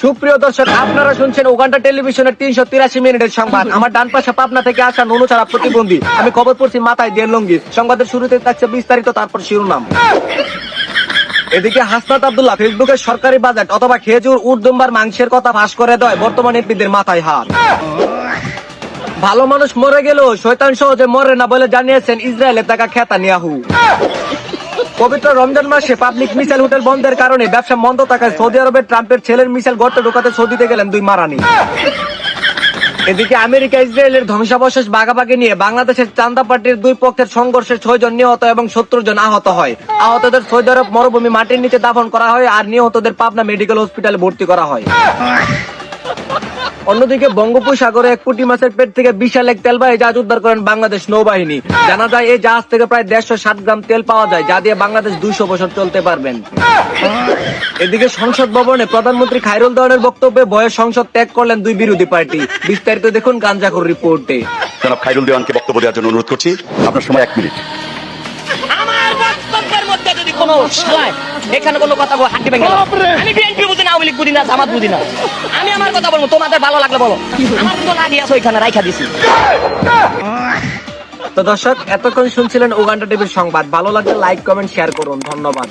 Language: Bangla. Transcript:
সুপ্রিয় দর্শক, আপনারা শুনছেন উগান্ডা টেলিভিশনের 383 মিনিটের সংবাদ। আমার ডান পাশে পাবনা থেকে আসা নুনু ছাড়া প্রতিবন্ধী। আমি খবর পড়ছি মাথায় দিয়ে লঙ্গি। সংবাদের শুরুতে থাকছে বিস্তারিত, তারপর শিরোনাম। এদিকে হাসনাত আব্দুল্লাহ ফেসবুকে সরকারি বাজেট অথবা খেজুর উর্দুম্বার মাংসের কথা ফাঁস করে দেয় বর্তমান এমপিদের মাথায় হাত। ভালো মানুষ মরে গেলেও শয়তান সহজে মরে না বলে জানিয়েছেন ইসরায়েলের টাকা নেতানিয়াহু। পবিত্র রমজান মাসে পাবলিক মিসাইল হোটেল বন্ধের কারণে ব্যবসা মন্দ থাকায় সৌদি আরবের ট্রাম্পের ছেলের মিসাইল গর্তে ঢোকাতে সৌদিতে গেলেন দুই মারানি। এদিকে আমেরিকা ইসরায়েলের ধ্বংসাবশেষ ভাগাভাগি নিয়ে বাংলাদেশের চান্দা পার্টির দুই পক্ষের সংঘর্ষে 6 জন নিহত এবং 70 জন আহত হয়। আহতদের সৌদি আরব মরুভূমি মাটির নিচে দাফন করা হয় আর নিহতদের পাবনা মেডিকেল হসপিটালে ভর্তি করা হয়। অন্যদিকে বঙ্গোপসাগরে 1 কোটি মাছের পেট থেকে বিশাল এক তেলবাহী জাহাজ উদ্ধার করেন বাংলাদেশ নৌবাহিনী। জানা যায় এই জাহাজ থেকে প্রায় 160 গ্রাম তেল পাওয়া যায়, যা দিয়ে বাংলাদেশ 200 বছর চলতে পারবেন। এদিকে সংসদ ভবনে প্রধানমন্ত্রী খায়রুল দেওয়ানের বক্তব্যে ভয়ে সংসদ ত্যাগ করলেন দুই বিরোধী পার্টি। বিস্তারিত দেখুন গাঞ্জাখোর রিপোর্টে। জনাব খায়রুল দেওয়ানকে বক্তব্য দেওয়ার জন্য অনুরোধ করছি। আপনার সময় 1 মিনিট। আমার বক্তব্যের মধ্যে যদি কোনো শালায় এখানে কোনো কথা বলে হাঁটি ভেঙে আমি বিএনপি বুঝি না, আওয়ামী লীগ বুঝি না, জামাত বুঝি না, আমি আমার কথা বলবো, তোমাদের ভালো লাগলে বলো, আমার তো লাগিয়ে আছো এখানে রাইখা দিছি। তো দর্শক, এতক্ষণ শুনছিলেন উগান্ডা টিভির সংবাদ। ভালো লাগলে লাইক কমেন্ট শেয়ার করুন। ধন্যবাদ।